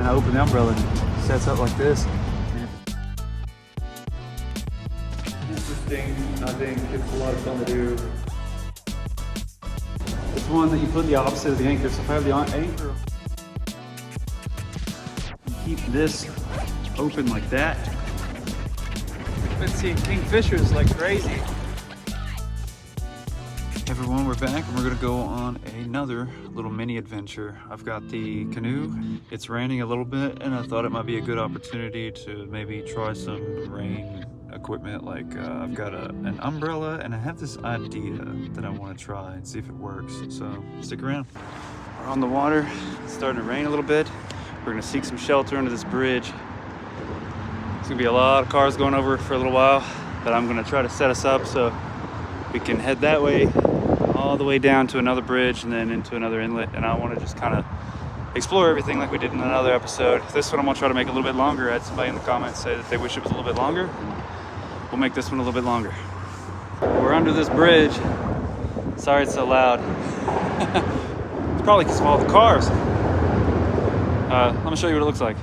I open the umbrella and it sets up like this. Interesting, I think it's a lot of fun to do. It's one that you put the opposite of the anchor. So if I have the anchor, you keep this open like that. I've been seeing kingfishers like crazy. Everyone, we're back and we're gonna go on another little mini adventure. I've got the canoe. It's raining a little bit and I thought it might be a good opportunity to maybe try some rain equipment. Like I've got an umbrella and I have this idea that I want to try and see if it works. So stick around. We're on the water. It's starting to rain a little bit. We're gonna seek some shelter under this bridge. There's gonna be a lot of cars going over for a little while, but I'm gonna try to set us up so we can head that way all the way down to another bridge and then into another inlet. And I want to just kind of explore everything like we did in another episode. This one I'm gonna try to make a little bit longer. I had somebody in the comments say that they wish it was a little bit longer. We'll make this one a little bit longer. We're under this bridge. Sorry it's so loud. It's probably because of all the cars. Let me show you what it looks like.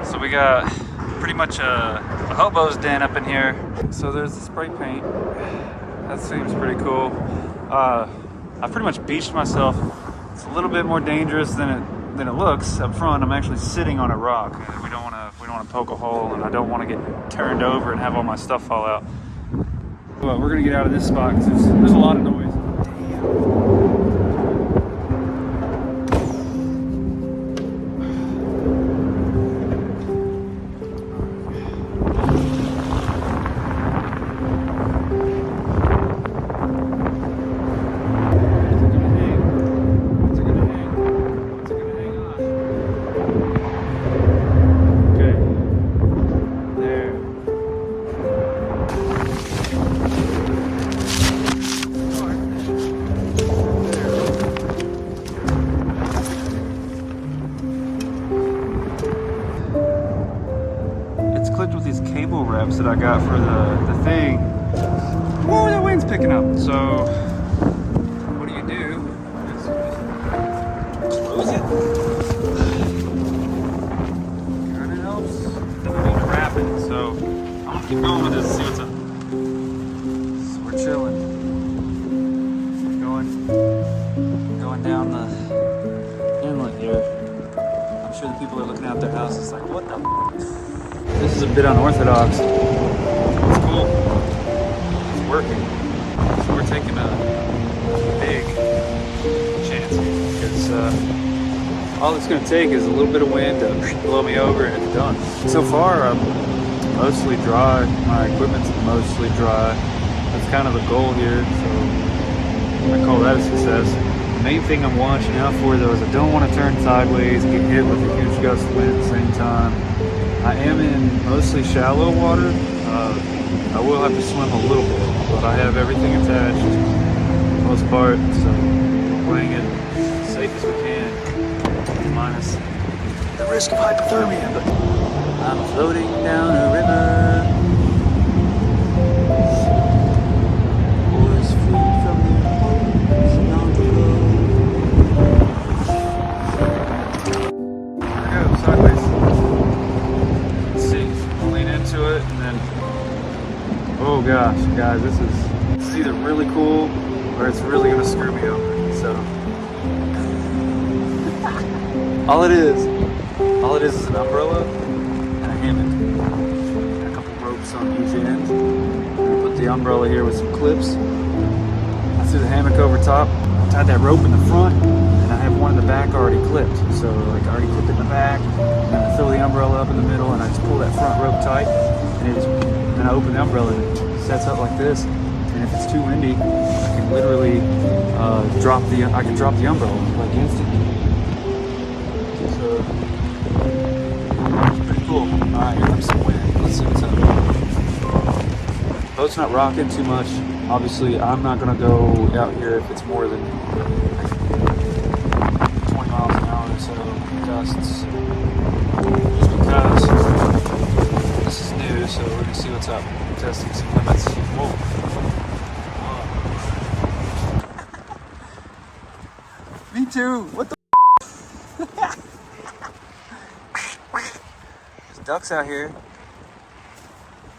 So we got pretty much a hobo's den up in here. So there's the spray paint. That seems pretty cool. I've pretty much beached myself. It's a little bit more dangerous than it looks up front. I'm actually sitting on a rock. We don't want to poke a hole, and I don't want to get turned over and have all my stuff fall out. Well, we're gonna get out of this spot because there's a lot of noise. With these cable wraps that I got for the thing. Whoa, that wind's picking up. So what do? Is close it. Kind of helps. Doesn't need to wrap it. So I'm gonna keep going with this and see what's up. So we're chilling. Going down the inlet here. I'm sure the people are looking out their houses like, what the f? This is a bit unorthodox. It's cool. It's working. So we're taking a big chance because all it's going to take is a little bit of wind to blow me over and it's done. So far, I'm mostly dry. My equipment's mostly dry. That's kind of the goal here. So I call that a success. The main thing I'm watching out for though is I don't want to turn sideways, get hit with a huge gust of wind at the same time. I am in mostly shallow water. I will have to swim a little bit, but I have everything attached for the most part, so we're playing it as safe as we can, minus the risk of hypothermia. But I'm floating down a river. Boys free from their homes long ago. There we go, sideways. To it and then oh gosh guys, this is either really cool or it's really gonna screw me over. So all it is an umbrella and a hammock and a couple ropes on each end. I'm gonna put the umbrella here with some clips. I threw the hammock over top, tied that rope in the front, and I have one in the back already clipped. So like I already clipped it in the back, and then I throw the umbrella up in the middle and I just pull that front rope tight, and then I open the umbrella and it sets up like this. And if it's too windy, I can literally drop the umbrella like instantly. So it's pretty cool. Alright, here comes some wind. Let's see what's up. Boat's not rocking too much. Obviously I'm not gonna go out here if it's more than 20 miles an hour or so gusts. Just because this is new, so we're gonna see what's up. Testing some limits. Whoa. Me too. What the ducks out here.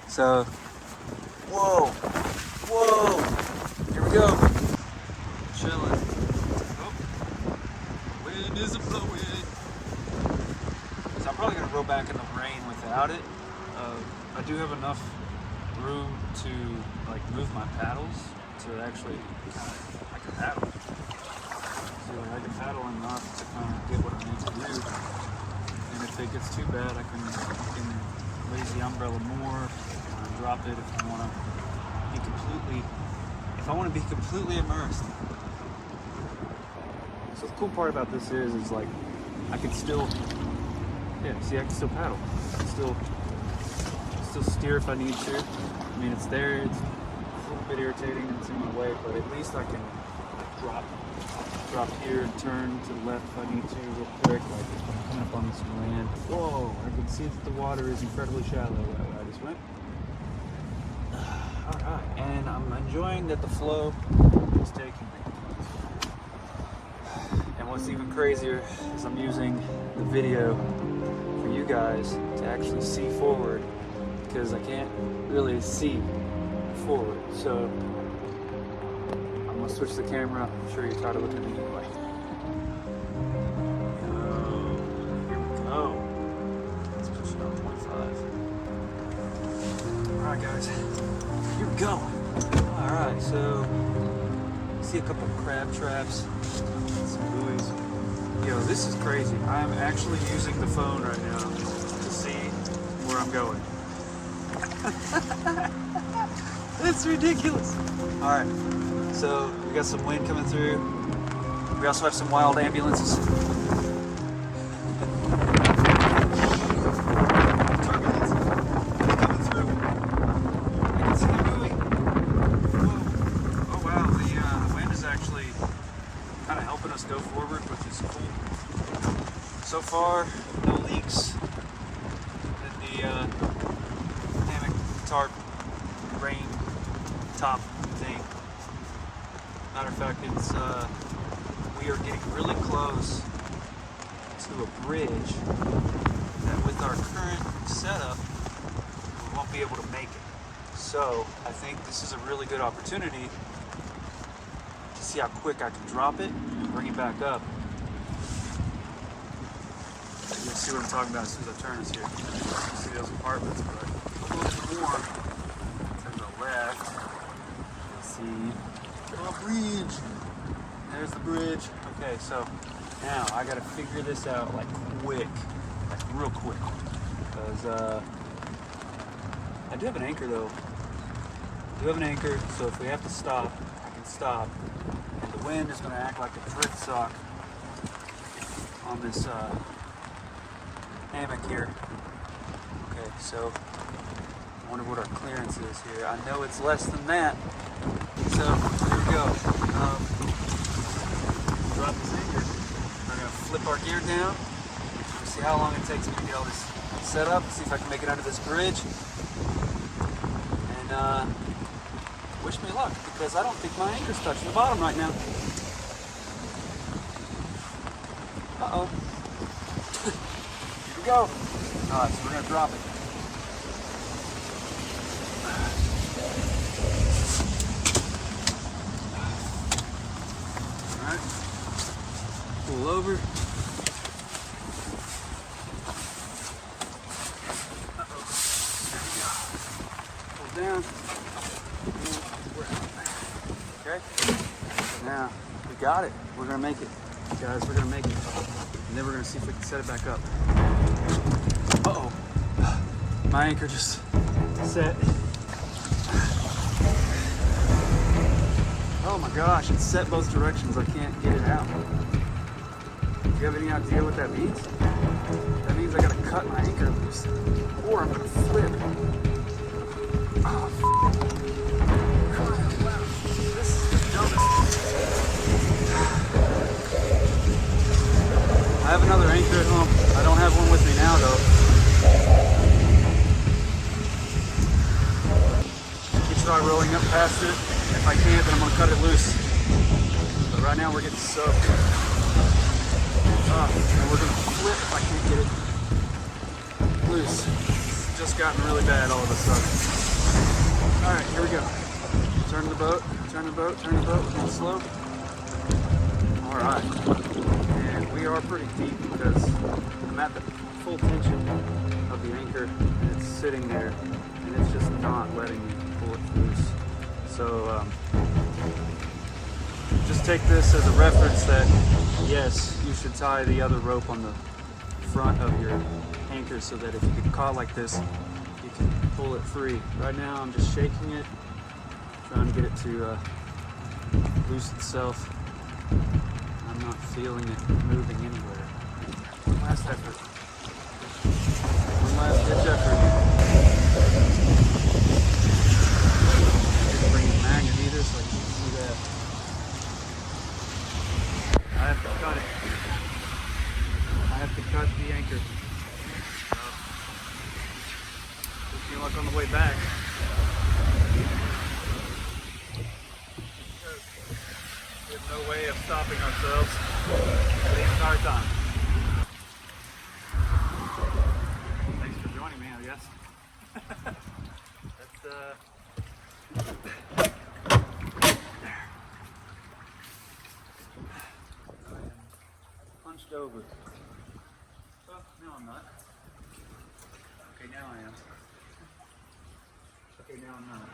So, whoa, here we go. Chilling. Oh, wind is blowing. So I'm probably gonna row back in the rain without it. I do have enough room to like move my paddles to actually I can paddle. So I can paddle enough to kind of get what I need to do. And if it gets too bad, I can raise the umbrella more, drop it if I want to be completely immersed. So the cool part about this is like I can still, see, I can still paddle. I can still steer if I need to. I mean, it's there. It's a little bit irritating. It's in my way, but at least I can drop here and turn to the left if I need to real quick. Like if I'm coming up on this land. Whoa! I can see that the water is incredibly shallow that way I just went. All right, and I'm enjoying that the flow is taking me. And what's even crazier is I'm using the video for you guys to actually see forward, because I can't really see forward. So I'm gonna switch the camera. I'm sure you're tired of looking at me anyway. Here we go. Let's push it on 25. All right, guys. Here we go. All right, so see a couple of crab traps, some buoys. Yo, this is crazy. I'm actually using the phone right now to see where I'm going. It's ridiculous. All right, so we got some wind coming through. We also have some wild ambulances. Go forward, which is cool. So far, no leaks in the hammock tarp rain top thing. Matter of fact, it's we are getting really close to a bridge that with our current setup we won't be able to make it. So I think this is a really good opportunity to see how quick I can drop it and bring it back up. You'll see what I'm talking about as soon as I turn this here. You see those apartments, but a little bit more to the left. You'll see a bridge. There's the bridge. Okay, so now I gotta figure this out like quick, like real quick, because I do have an anchor though. I do have an anchor, so if we have to stop, I can stop. And the wind is going to act like a drift sock on this hammock here. Okay, so I wonder what our clearance is here. I know it's less than that. So here we go. Drop this anchor. We're going to flip our gear down. We'll see how long it takes me to get all this set up. See if I can make it under this bridge. And wish me luck, because I don't think my anchor's touching the bottom right now. Uh-oh. Here we go. Alright, so we're going to drop it. Alright. Pull over. Uh-oh. There we go. Pull down. Okay, now we got it. We're gonna make it, guys. We're gonna make it, and then we're gonna see if we can set it back up. Uh-oh, my anchor just set. Oh my gosh, it's set both directions. I can't get it out. Do you have any idea what that means? That means I gotta cut my anchor loose, or I'm gonna flip. Oh, I have another anchor at home. I don't have one with me now though. You can try rolling up past it. If I can't, then I'm gonna cut it loose. But right now we're getting soaked. And we're gonna flip if I can't get it loose. It's just gotten really bad all of a sudden. All right, here we go. Turn the boat, turn the boat, turn the boat. We're going slow. All right. And we are pretty deep because I'm at the full tension of the anchor and it's sitting there and it's just not letting me pull it loose. So just take this as a reference that yes, you should tie the other rope on the front of your anchor so that if you get caught like this, you can pull it free. Right now I'm just shaking it, trying to get it to loose itself. I'm not feeling it moving anywhere. One last effort. One last ditch effort. Just bring the magnet so I can see that. I have to cut it. I have to cut the anchor. Wish me luck on the way back. We have no way of stopping ourselves the entire time. Thanks for joining me, I guess. I am punched over. Oh, no I'm not. Okay, now I am. Okay, now I'm not.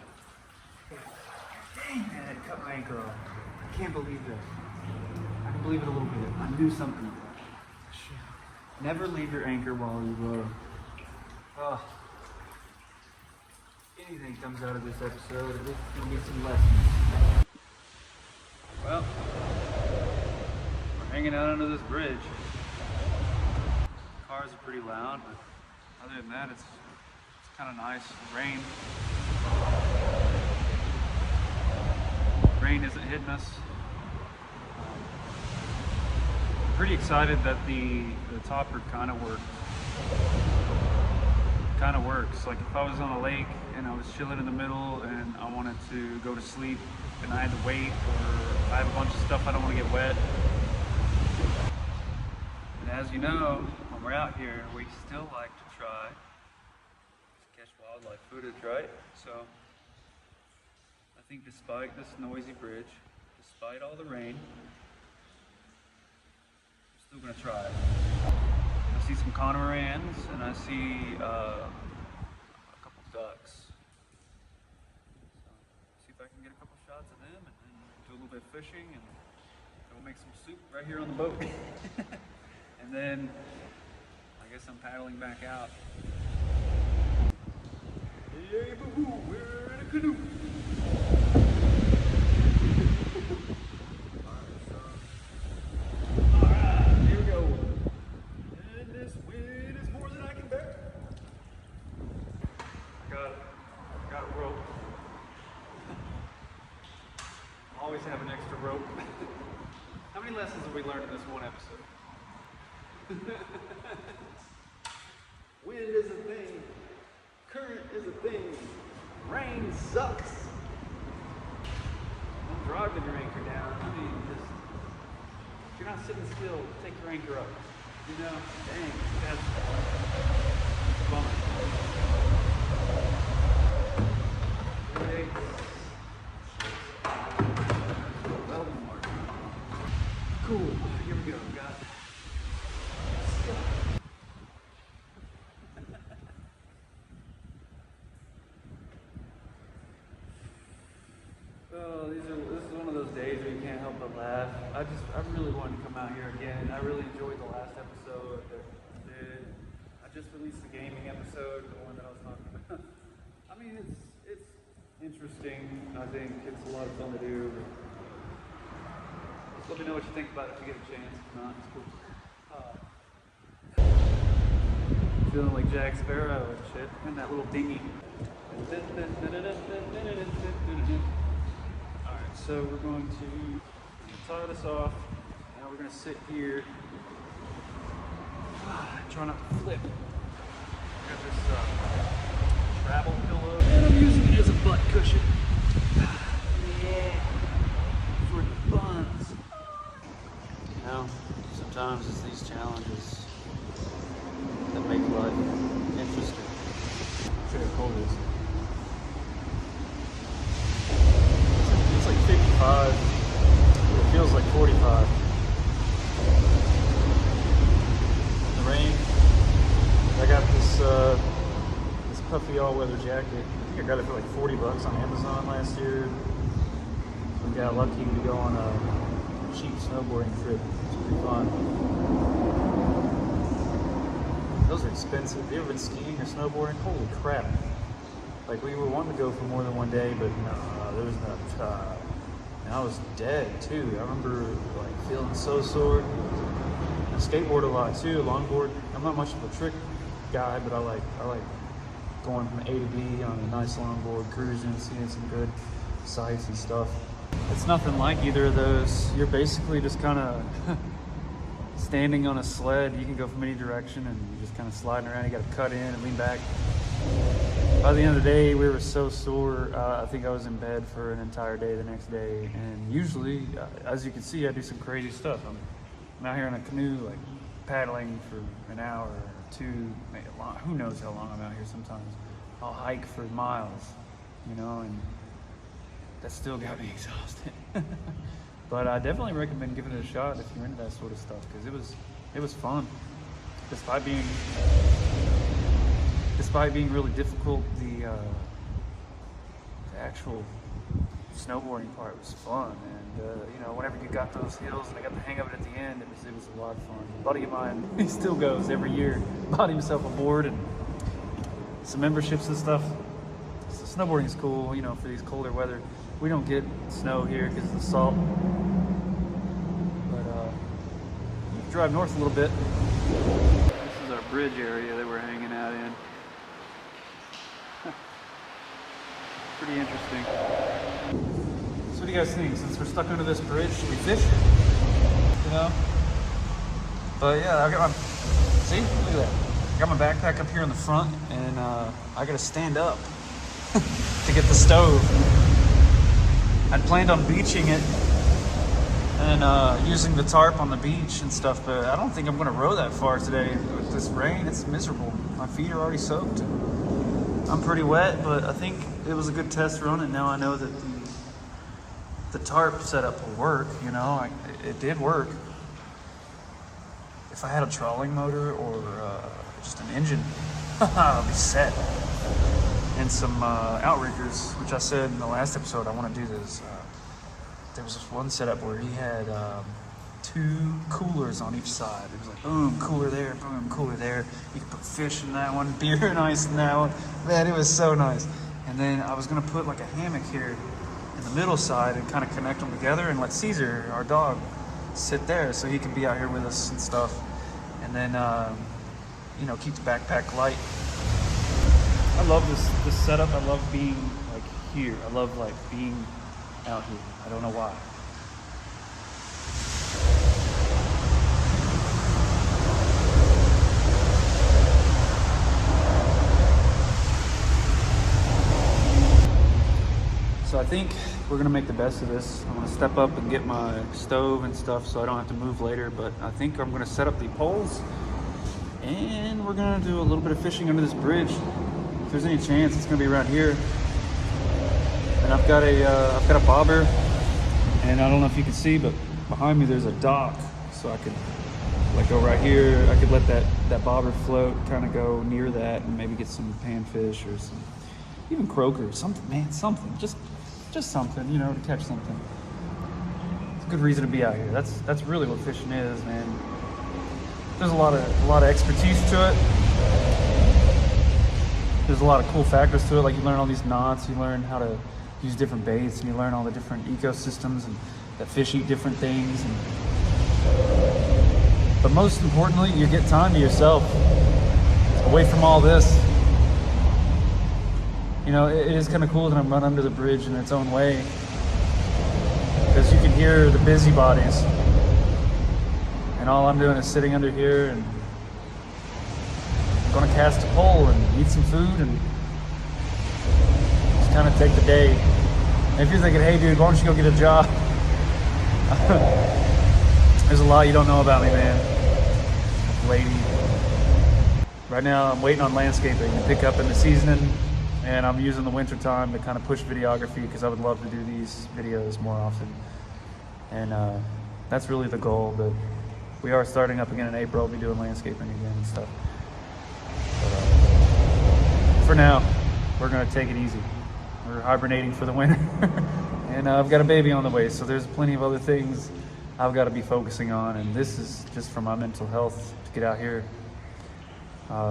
Dang, man, I cut my anchor off. I can't believe this. I can believe it a little bit. I knew something. Never leave your anchor while you row. Oh. Anything comes out of this episode, at least there'll be some lessons. Well, we're hanging out under this bridge. Cars are pretty loud, but other than that, it's kind of nice. Rain isn't hitting us. I'm pretty excited that the topper kind of works. Like if I was on a lake and I was chilling in the middle and I wanted to go to sleep and I had to wait, or I have a bunch of stuff I don't want to get wet. And as you know, when we're out here, we still like to try to catch wildlife footage, right? So I think despite this noisy bridge, despite all the rain, I'm still gonna try it. I see some cormorants and I see a couple ducks. So see if I can get a couple shots of them and then do a little bit of fishing and go make some soup right here on the boat. And then I guess I'm paddling back out. Yay, boo-hoo, we're in a canoe. Always have an extra rope. How many lessons have we learned in this one episode? Wind is a thing. Current is a thing. Rain sucks. Don't drive with your anchor down. I mean, just, if you're not sitting still, take your anchor up. You know, dang, that's a bummer. Cool, here we go, guys. Oh, this is one of those days where you can't help but laugh. I really wanted to come out here again. I really enjoyed the last episode that I did. I just released the gaming episode, the one that I was talking about. I mean, it's interesting. I think it's a lot of fun to do. Let me know what you think about it if you get a chance. If not, it's cool. Feeling like Jack Sparrow and shit in that little dinghy. Alright, so we're going to tie this off. Now we're going to sit here. Try not to flip. Got this travel pillow. And I'm using it as a butt cushion. Yeah. For the buns. You know, sometimes it's these challenges that make life interesting. comfy all-weather jacket. I think I got it for like 40 bucks on Amazon last year. We got lucky to go on a cheap snowboarding trip. It's pretty fun. Those are expensive. Have you ever been skiing or snowboarding? Holy crap. Like, we were wanting to go for more than one day, but no, there was no time. And I was dead too. I remember like feeling so sore. I skateboard a lot too, longboard. I'm not much of a trick guy, but I like going from A to B on a nice longboard, cruising, seeing some good sights and stuff. It's nothing like either of those. You're basically just kind of standing on a sled. You can go from any direction and you're just kind of sliding around. You got to cut in and lean back. By the end of the day, we were so sore. I think I was in bed for an entire day the next day. And usually, as you can see, I do some crazy stuff. I'm out here in a canoe, like paddling for an hour or two, maybe long. Who knows how long I'm out here sometimes. I'll hike for miles, you know, and that still got me exhausted. But I definitely recommend giving it a shot if you're into that sort of stuff, because it was fun. Despite being really difficult, the actual snowboarding part was fun. And you know, whenever you got those hills and I got the hang of it at the end, it was a lot of fun. A buddy of mine, he still goes every year, bought himself a board and some memberships and stuff. So snowboarding is cool, you know, for these colder weather. We don't get snow here because of the salt. But you can drive north a little bit. This is our bridge area that we're hanging out in. Pretty interesting. So what do you guys think? Since we're stuck under this bridge, should we fish? You know? But yeah, I got my, see? Look at that. I got my backpack up here in the front, and I gotta stand up to get the stove. I'd planned on beaching it and using the tarp on the beach and stuff, but I don't think I'm gonna row that far today. With this rain, it's miserable. My feet are already soaked. I'm pretty wet, but I think it was a good test run, and now I know that the tarp setup will work, you know. It did work. If I had a trolling motor or just an engine, I'll be set. And some outriggers, which I said in the last episode I want to do this. There was this one setup where he had 2 coolers on each side. It was like boom, cooler there, boom, cooler there. You could put fish in that one, beer and ice in that one. Man, it was so nice. And then I was gonna put like a hammock here in the middle side and kind of connect them together and let Caesar, our dog, sit there so he can be out here with us and stuff. And then, you know, keep the backpack light. I love this setup. I love being like here. I love like being out here. I don't know why. So I think we're gonna make the best of this. I'm gonna step up and get my stove and stuff so I don't have to move later, but I think I'm gonna set up the poles and we're gonna do a little bit of fishing under this bridge. If there's any chance, it's gonna be around here. And I've got a bobber, and I don't know if you can see, but behind me there's a dock, so I could like go right here. I could let that bobber float, kind of go near that, and maybe get some panfish or some even croaker, something, man, something, just something, you know, to catch something. It's a good reason to be out here. That's really what fishing is, man. There's a lot of expertise to it. There's a lot of cool factors to it, like you learn all these knots, you learn how to use different baits, and you learn all the different ecosystems and that fish eat different things. But most importantly, you get time to yourself, away from all this. You know, it is kind of cool that I'm run under the bridge in its own way, because you can hear the busybodies, and all I'm doing is sitting under here and I'm gonna cast a pole and eat some food and just kind of take the day. And if you're thinking, hey dude, why don't you go get a job? There's a lot you don't know about me, man. Lady. Right now I'm waiting on landscaping to pick up in the seasoning, and I'm using the winter time to kind of push videography because I would love to do these videos more often. And that's really the goal. But we are starting up again in April. I'll be doing landscaping again and stuff. But, for now, we're gonna take it easy. We're hibernating for the winter. And I've got a baby on the way, so there's plenty of other things I've got to be focusing on, and this is just for my mental health to get out here.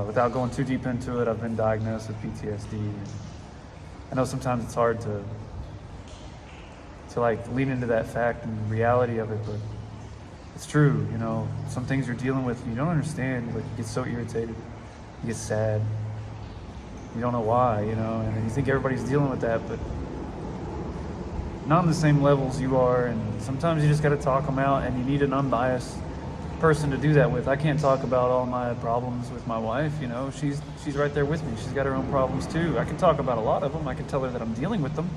Without going too deep into it, I've been diagnosed with PTSD. And I know sometimes it's hard to like lean into that fact and reality of it, but it's true. You know, some things you're dealing with you don't understand. Like, you get so irritated, you get sad, you don't know why, you know, and you think everybody's dealing with that, but not on the same levels you are. And sometimes you just got to talk them out, and you need an unbiased person to do that with. I can't talk about all my problems with my wife, you know. She's right there with me. She's got her own problems too. I can talk about a lot of them. I can tell her that I'm dealing with them,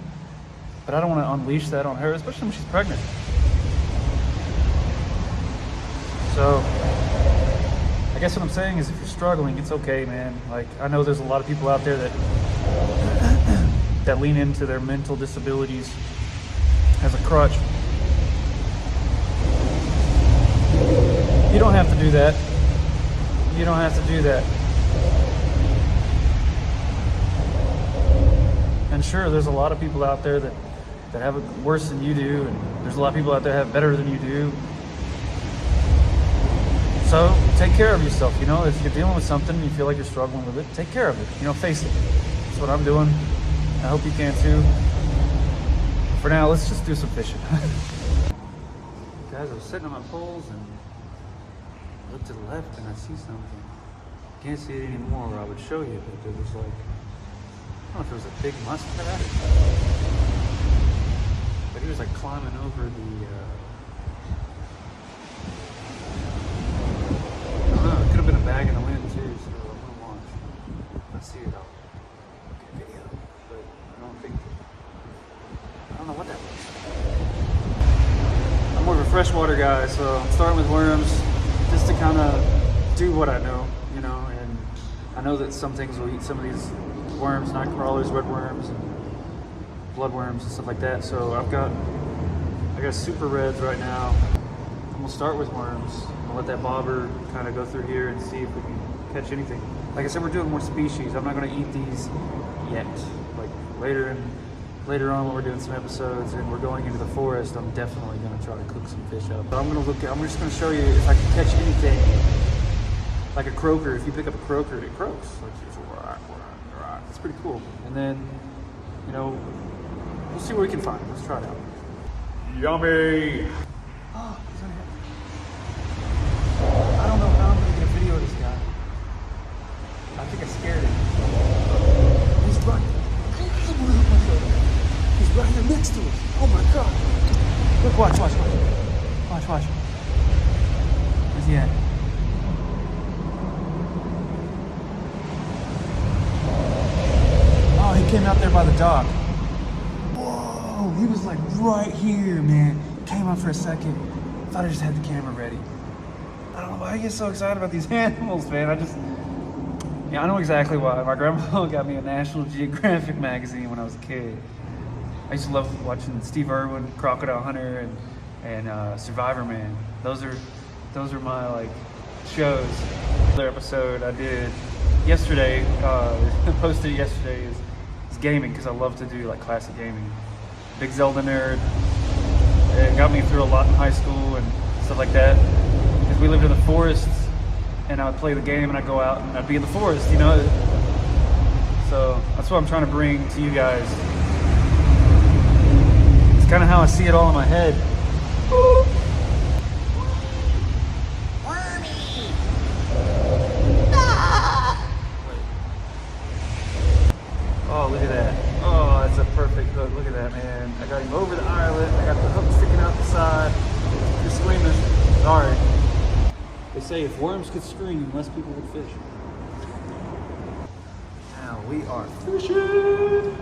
but I don't want to unleash that on her, especially when she's pregnant. So I guess what I'm saying is, if you're struggling, it's okay, man. Like, I know there's a lot of people out there that that lean into their mental disabilities as a crutch. You don't have to do that. You don't have to do that. And sure, there's a lot of people out there that have it worse than you do, and there's a lot of people out there that have it better than you do. So take care of yourself. You know, if you're dealing with something and you feel like you're struggling with it, take care of it. You know, face it. That's what I'm doing. I hope you can too. For now, let's just do some fishing. Guys, I was sitting on my poles and looked to the left and I see something. Can't see it anymore, or I would show you, but it was like, I don't know if it was a big muskrat, but he was like climbing over the, I don't know, it could have been a bag in the wind too, so I'm gonna watch. If I see it, I'll get a video, but I don't know what that was. I'm more of a freshwater guy, so I'm starting with worms just to kind of do what I know, you know, and I know that some things will eat some of these worms, night crawlers, red worms, and bloodworms and stuff like that. So I got super reds right now. I'm gonna start with worms. I'm gonna let that bobber kind of go through here and see if we can catch anything. Like I said, we're doing more species. I'm not gonna eat these yet. Like later on when we're doing some episodes and we're going into the forest, I'm definitely gonna try to cook some fish up. But I'm just gonna show you if I can catch anything. Like a croaker. If you pick up a croaker, it croaks. Like, it's pretty cool. And then, you know, we'll see what we can find. Let's try it out. Yummy! Oh, he's on here. I don't know how I'm gonna get a video of this guy. I think I scared him. He's right. He's right here next to us. Oh my god. Look, watch. Watch. Where's he at? Oh, he came out there by the dock. Whoa, he was like right here, man. Came up for a second. Thought I just had the camera ready. I don't know why I get so excited about these animals, man. I know exactly why. My grandma got me a National Geographic magazine when I was a kid. I used to love watching Steve Irwin, Crocodile Hunter, and Survivorman. Those are my like shows. Another episode I did yesterday, posted yesterday is gaming, because I love to do like classic gaming. Big Zelda nerd. It got me through a lot in high school and stuff like that. Because we lived in the forest, and I would play the game and I'd go out and I'd be in the forest, you know? So that's what I'm trying to bring to you guys. It's kind of how I see it all in my head. Oh, look at that. Oh, that's a perfect hook. Look at that, man. I got him over the eyelet. I got the hook sticking out the side. You're screaming. Sorry. They say if worms could scream, less people would fish. Now we are fishing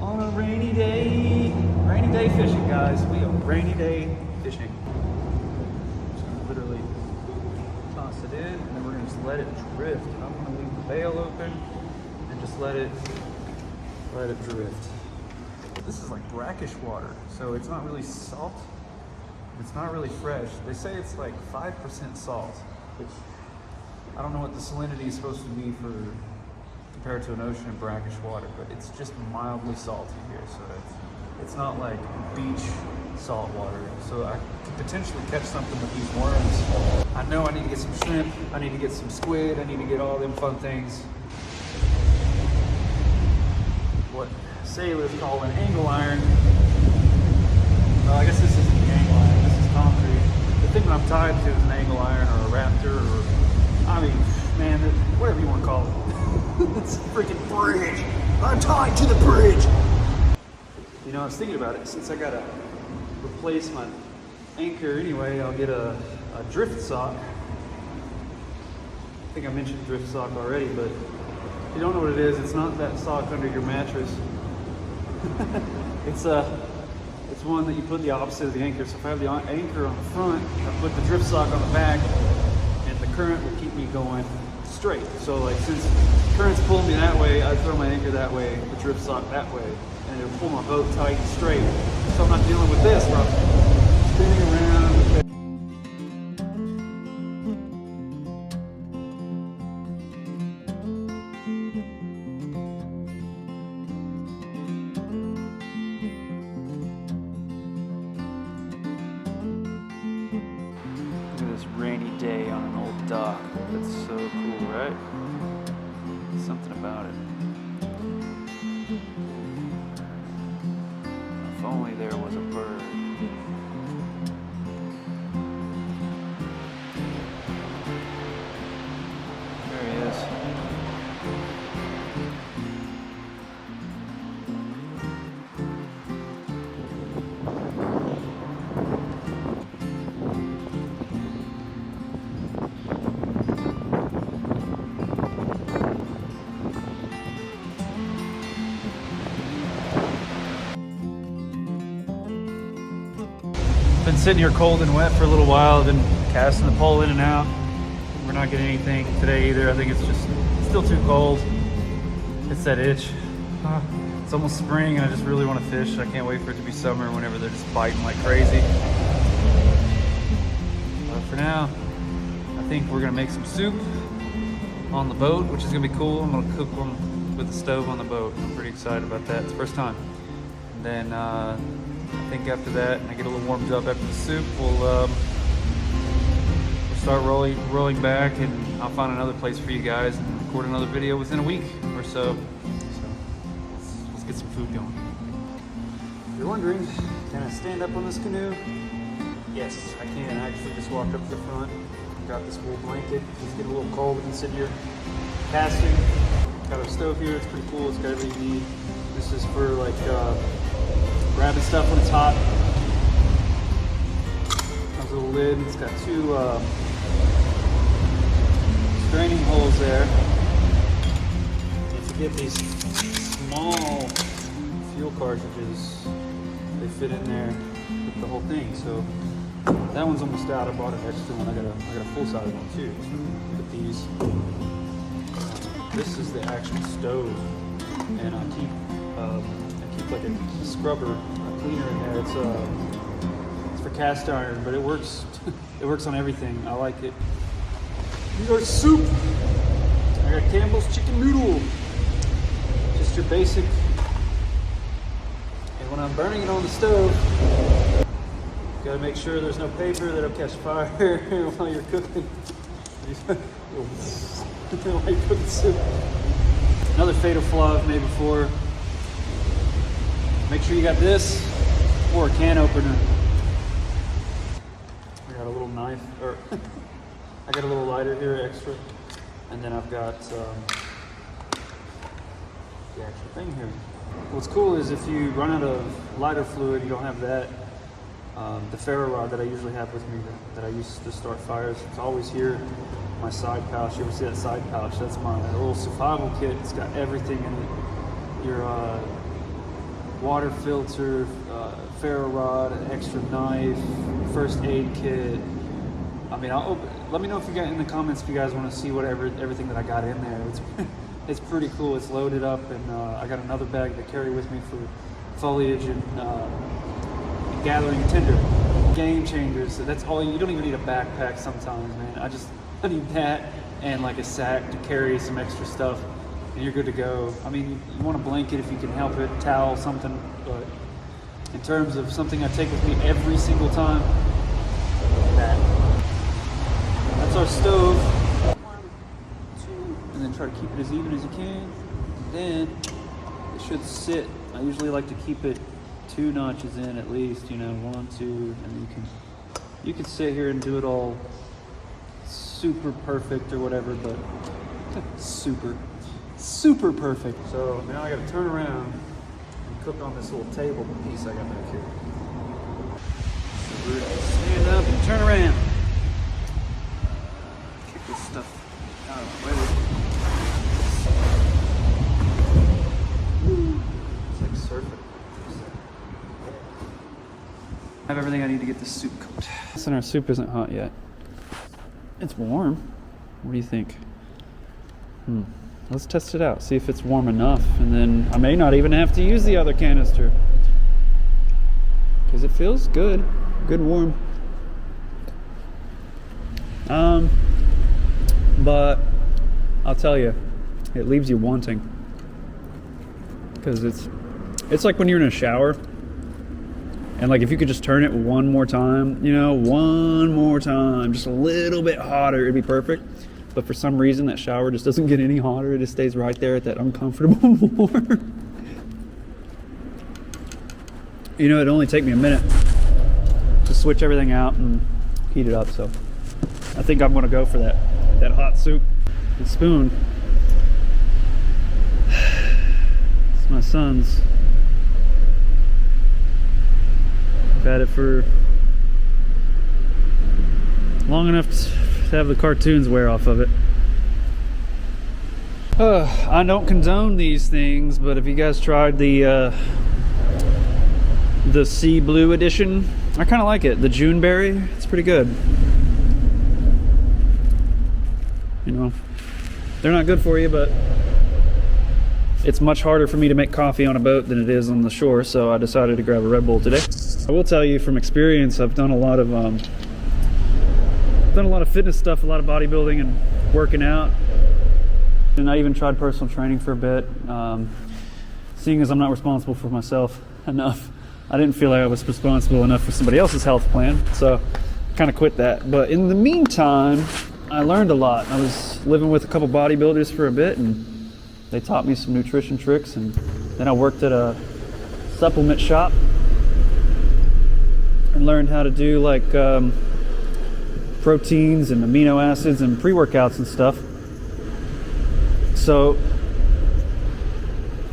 on a rainy day. Rainy day fishing, guys. We are rainy day fishing. Just gonna literally toss it in, and then we're gonna just let it drift. I'm gonna leave the bail open and just let it drift. This is like brackish water, so it's not really salt. It's not really fresh. They say it's like 5% salt, which I don't know what the salinity is supposed to be for compared to an ocean and brackish water, but it's just mildly salty here, so it's not like beach salt water. So I could potentially catch something with these worms. I know I need to get some shrimp, I need to get some squid, I need to get all them fun things. What sailors call an angle iron. Well, I guess this isn't the angle iron, this is concrete. The thing that I'm tied to is an angle iron or a raptor, or, I mean, man, whatever you want to call it. It's a freaking bridge. I'm tied to the bridge. You know, I was thinking about it. Since I gotta replace my anchor anyway, I'll get a drift sock. I think I mentioned drift sock already, but if you don't know what it is, it's not that sock under your mattress. It's one that you put the opposite of the anchor. So if I have the anchor on the front, I put the drift sock on the back, and the current will keep me going straight. So like since the current's pulling me that way, I throw my anchor that way, the drift sock that way, and it'll pull my boat tight and straight. So I'm not dealing with this where I'm spinning around. Rainy day on an old dock. That's so cool, right? Something about it. If only there was a bird. There he is. Been sitting here cold and wet for a little while. I've been casting the pole in and out. We're not getting anything today either. I think it's just still too cold. It's that itch. It's almost spring and I just really want to fish. I can't wait for it to be summer whenever they're just biting like crazy. But for now, I think we're gonna make some soup on the boat, which is gonna be cool. I'm gonna cook one with the stove on the boat. I'm pretty excited about that. It's the first time. And then I think after that, and I get a little warmed up after the soup, we'll start rolling back, and I'll find another place for you guys and record another video within a week or so. So let's get some food going. If you're wondering, can I stand up on this canoe? Yes, I can. I actually just walked up to the front, got this wool blanket. It's getting a little cold. We can sit here casting. Got our stove here. It's pretty cool. It's got everything you need. This is for like grabbing stuff when it's hot. Comes with a lid. It's got two straining holes there. If you get these small fuel cartridges, they fit in there with the whole thing. So that one's almost out. I bought an extra one. I got a full-size one too. So look at these. This is the actual stove, and I keep like a scrubber, a cleaner in there. It's for cast iron, but it works. It works on everything. I like it. We got soup. I got Campbell's chicken noodle. Just your basic. And when I'm burning it on the stove, gotta make sure there's no paper that'll catch fire while you're cooking. While you're cooking soup. Another fatal flaw I've made before. Make sure you got this or a can opener. I got a little knife, or I got a little lighter here extra, and then I've got the actual thing here. What's cool is if you run out of lighter fluid, you don't have that. The ferro rod that I usually have with me that I use to start fires, it's always here. My side pouch. You ever see that side pouch? That's my little survival kit. It's got everything in it. Your water filter, ferro rod, an extra knife, first aid kit. I mean, let me know if you got in the comments if you guys want to see everything that I got in there. It's pretty cool. It's loaded up, and I got another bag to carry with me for foliage and gathering tinder. Game changers. That's all. You don't even need a backpack sometimes, man. I need that and like a sack to carry some extra stuff. and you're good to go. I mean, you want a blanket if you can help it, towel, something, but in terms of something I take with me every single time, that's our stove. 1, 2, and then try to keep it as even as you can. And then it should sit. I usually like to keep it 2 notches in at least, you know, 1, 2, and you can sit here and do it all super perfect or whatever, but super perfect. So now I gotta turn around and cook on this little table piece I got back here. So we're gonna stand up and turn around. Kick this stuff out of the way. It's like surfing. I have everything I need to get this soup cooked. Listen, our soup isn't hot yet. It's warm. What do you think? Let's test it out, see if it's warm enough, and then I may not even have to use the other canister because it feels good warm. But I'll tell you, it leaves you wanting, because it's like when you're in a shower and like if you could just turn it one more time, you know, one more time, just a little bit hotter, it'd be perfect. But for some reason, that shower just doesn't get any hotter. It just stays right there at that uncomfortable warm. You know, it'd only take me a minute to switch everything out and heat it up. So I think I'm gonna go for that hot soup and spoon. It's my son's. I've had it for long enough to have the cartoons wear off of it. I don't condone these things, but if you guys tried the sea blue edition, I kind of like it. The Juneberry, it's pretty good. You know, they're not good for you, but it's much harder for me to make coffee on a boat than it is on the shore, so I decided to grab a Red Bull today. I will tell you from experience, I've done a lot of fitness stuff, a lot of bodybuilding and working out, and I even tried personal training for a bit. Seeing as I'm not responsible for myself enough, I didn't feel like I was responsible enough for somebody else's health plan, so I kind of quit that. But in the meantime, I learned a lot. I was living with a couple bodybuilders for a bit, and they taught me some nutrition tricks, and then I worked at a supplement shop and learned how to do like proteins and amino acids and pre-workouts and stuff. So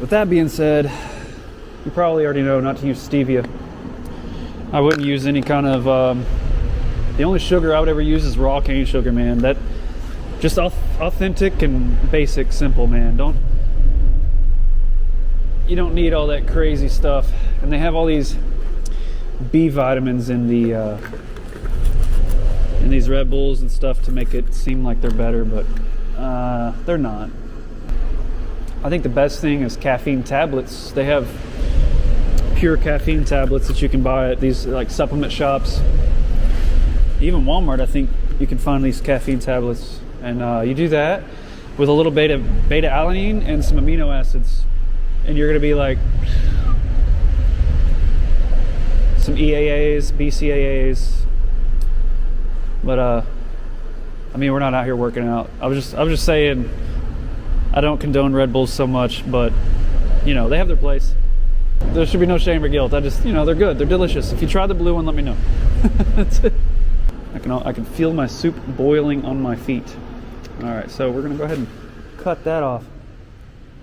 with that being said, you probably already know not to use stevia. I wouldn't use any kind of the only sugar I would ever use is raw cane sugar, man. That just authentic and basic, simple, man. You don't need all that crazy stuff. And they have all these B vitamins in these Red Bulls and stuff to make it seem like they're better, but they're not. I think the best thing is caffeine tablets. They have pure caffeine tablets that you can buy at these like supplement shops. Even Walmart, I think you can find these caffeine tablets, and you do that with a little beta alanine and some amino acids, and you're gonna be like some EAAs, BCAAs. But I mean, we're not out here working out. I was just saying, I don't condone Red Bulls so much, but you know, they have their place. There should be no shame or guilt. You know, they're good, they're delicious. If you try the blue one, let me know. That's it. I can feel my soup boiling on my feet. All right, so we're gonna go ahead and cut that off.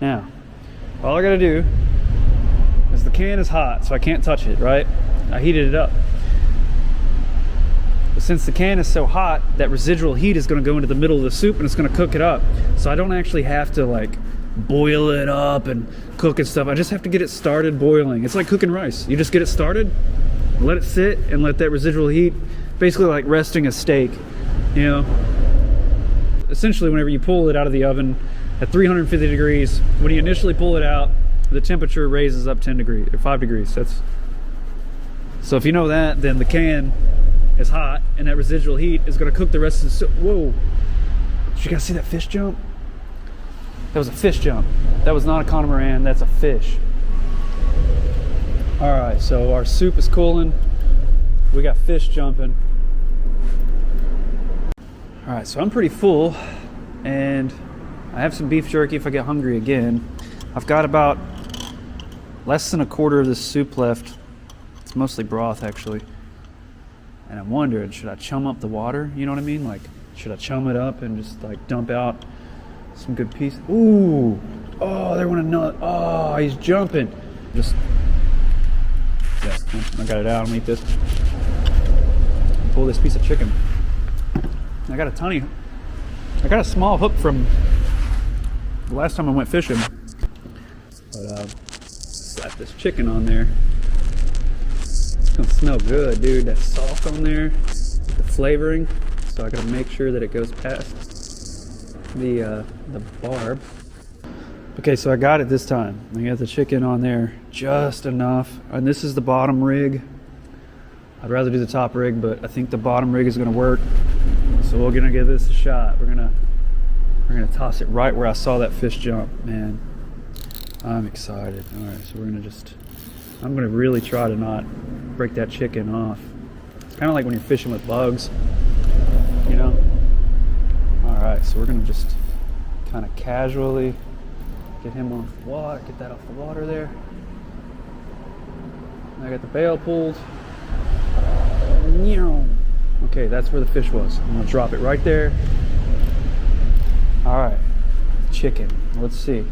Now, all I gotta do is, the can is hot, so I can't touch it, right? I heated it up. But since the can is so hot, that residual heat is gonna go into the middle of the soup and it's gonna cook it up. So I don't actually have to like boil it up and cook and stuff. I just have to get it started boiling. It's like cooking rice. You just get it started, let it sit, and let that residual heat, basically like resting a steak, you know. Essentially, whenever you pull it out of the oven at 350 degrees, when you initially pull it out, the temperature raises up 10 degrees or 5 degrees. So if you know that, then the can is hot and that residual heat is going to cook the rest of the soup. Whoa, did you guys see that fish jump? That was a fish jump. That was not a catamaran, that's a fish. All right, so our soup is cooling. We got fish jumping. All right, so I'm pretty full, and I have some beef jerky if I get hungry again. I've got about less than a quarter of this soup left. It's mostly broth, actually. And I'm wondering, should I chum up the water? You know what I mean? Like, should I chum it up and just like dump out some good pieces? Ooh, oh, there went a nut. Oh, he's jumping. Just, yeah, I got it out. I'm gonna eat this. Pull this piece of chicken. I got a small hook from the last time I went fishing. But slap this chicken on there. It's gonna smell good, dude. That salt on there, the flavoring. So I gotta make sure that it goes past the barb. Okay, so I got it this time. I got the chicken on there just enough. And this is the bottom rig. I'd rather do the top rig, but I think the bottom rig is gonna work. So we're gonna give this a shot. We're gonna toss it right where I saw that fish jump. Man, I'm excited. All right, so I'm gonna really try to not break that chicken off. It's kind of like when you're fishing with bugs, you know? All right, so we're gonna just kind of casually get him off the water, get that off the water there. I got the bail pulled. Okay, that's where the fish was. I'm gonna drop it right there. All right, chicken, let's see.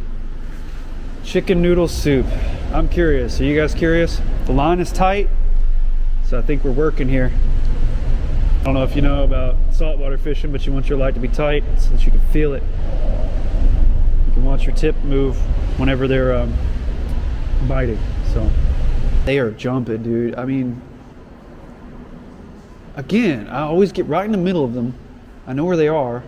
Chicken noodle soup. I'm curious, are you guys curious? The line is tight, so I think we're working here. I don't know if you know about saltwater fishing, but you want your light to be tight so that you can feel it. You can watch your tip move whenever they're biting. So they are jumping, dude. I mean, again, I always get right in the middle of them. I know where they are.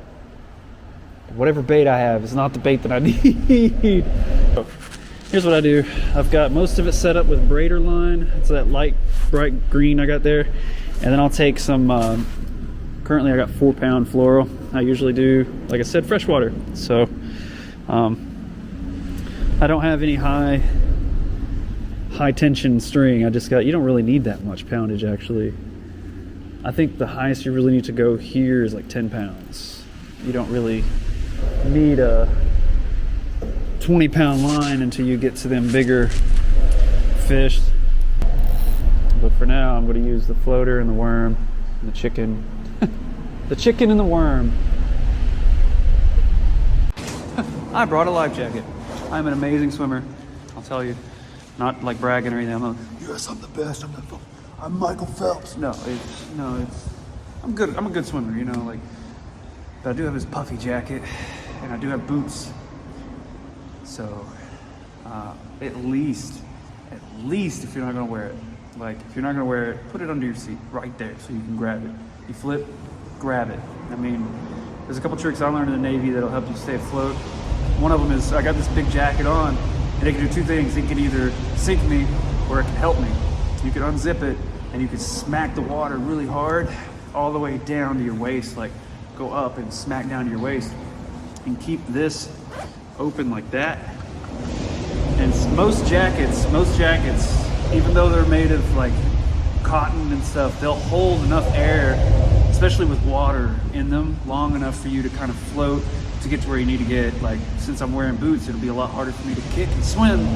Whatever bait I have is not the bait that I need. Here's what I do. I've got most of it set up with braider line. It's that light bright green I got there. And then I'll take some, currently I got 4-pound fluoro. I usually do, like I said, freshwater. So I don't have any high tension string. I just got, you don't really need that much poundage actually. I think the highest you really need to go here is like 10 pounds. You don't really need a 20-pound line until you get to them bigger fish. But for now, I'm going to use the floater and the worm and the chicken. The chicken and the worm. I brought a life jacket. I'm an amazing swimmer, I'll tell you. Not like bragging or anything. Yes, I'm the best. I'm Michael Phelps. No, I'm good. I'm a good swimmer, you know, like. But I do have this puffy jacket, and I do have boots. So, at least if you're not gonna wear it, like if you're not gonna wear it, put it under your seat right there so you can grab it. You flip, grab it. I mean, there's a couple tricks I learned in the Navy that'll help you stay afloat. One of them is I got this big jacket on, and it can do two things. It can either sink me or it can help me. You can unzip it and you can smack the water really hard all the way down to your waist, like go up and smack down to your waist, and keep this open like that. And most jackets, even though they're made of like cotton and stuff, they'll hold enough air, especially with water in them, long enough for you to kind of float to get to where you need to get. Like, since I'm wearing boots, it'll be a lot harder for me to kick and swim.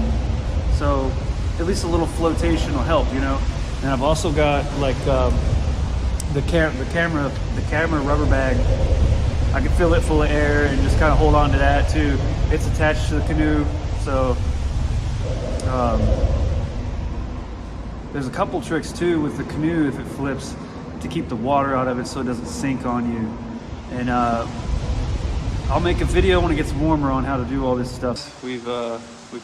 So at least a little flotation will help, you know? And I've also got like the camera rubber bag. I can fill it full of air and just kind of hold on to that too. It's attached to the canoe, so there's a couple tricks too with the canoe if it flips to keep the water out of it so it doesn't sink on you. And I'll make a video when it gets warmer on how to do all this stuff. We've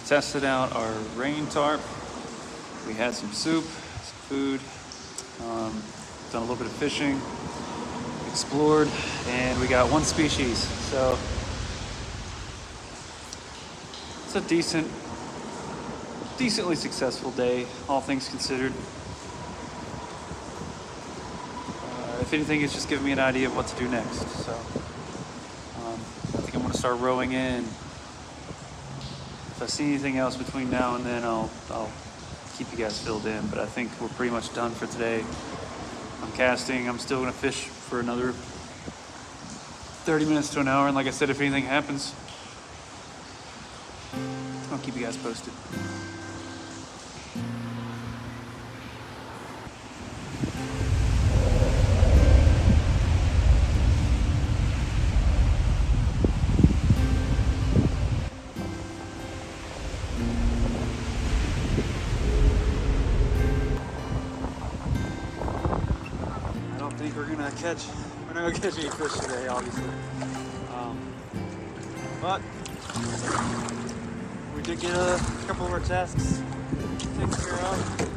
tested out our rain tarp. We had some soup, some food, done a little bit of fishing, explored, and we got one species. So it's a decently successful day, all things considered. If anything, it's just giving me an idea of what to do next. So I think I'm gonna start rowing in If I see anything else between now and then, I'll keep you guys filled in. But I think we're pretty much done for today. I'm casting. I'm still gonna fish for another 30 minutes to an hour. And like I said, if anything happens, I'll keep you guys posted. We're not gonna catch any fish today, obviously. But we did get a couple of our tasks taken care of.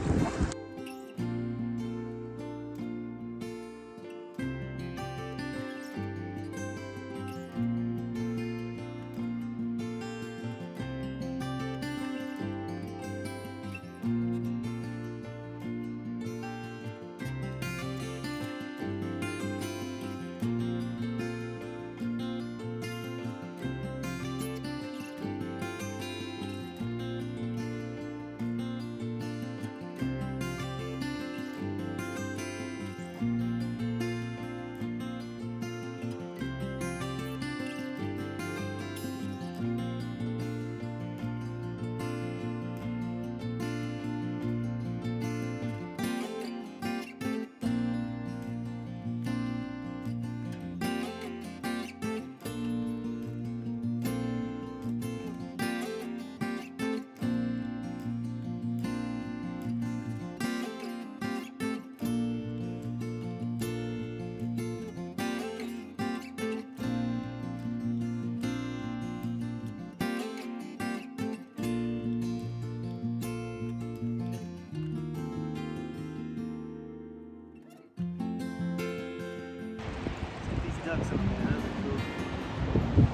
Ducks up there. Those are cool.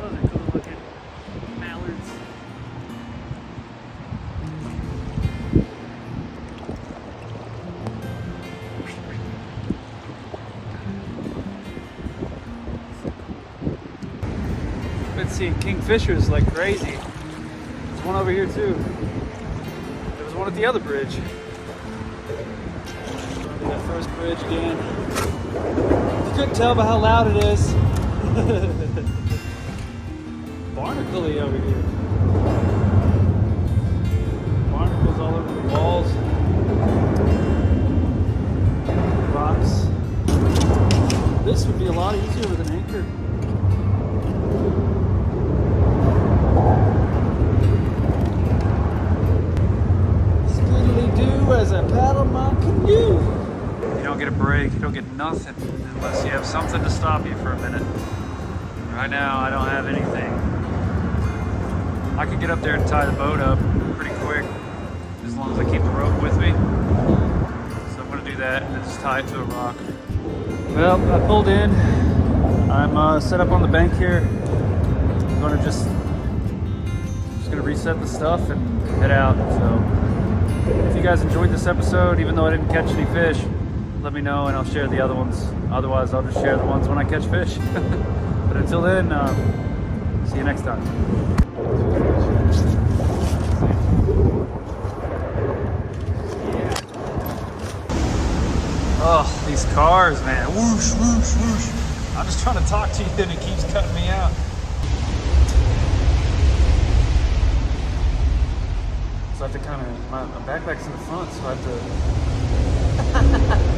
Those are cool looking mallards. Been seeing kingfishers like crazy. There's one over here too. There was one at the other bridge. That first bridge again. You couldn't tell by how loud it is. Barnacle over here. Barnacles all over the walls. Rocks. This would be a lot easier with an anchor. Skiddly-doo as I paddle my canoe. You don't get a break, you don't get nothing unless you have something to stop you for a minute. Right now, I don't have anything. I could get up there and tie the boat up pretty quick, as long as I keep the rope with me. So I'm gonna do that and then just tie it to a rock. Well, I pulled in. I'm set up on the bank here. I'm gonna just gonna reset the stuff and head out. So if you guys enjoyed this episode, even though I didn't catch any fish, let me know and I'll share the other ones. Otherwise, I'll just share the ones when I catch fish. But until then, see you next time. Oh, these cars, man. Whoosh, whoosh, whoosh. I'm just trying to talk to you and it keeps cutting me out. So I have to kind of, my backpack's in the front, so I have to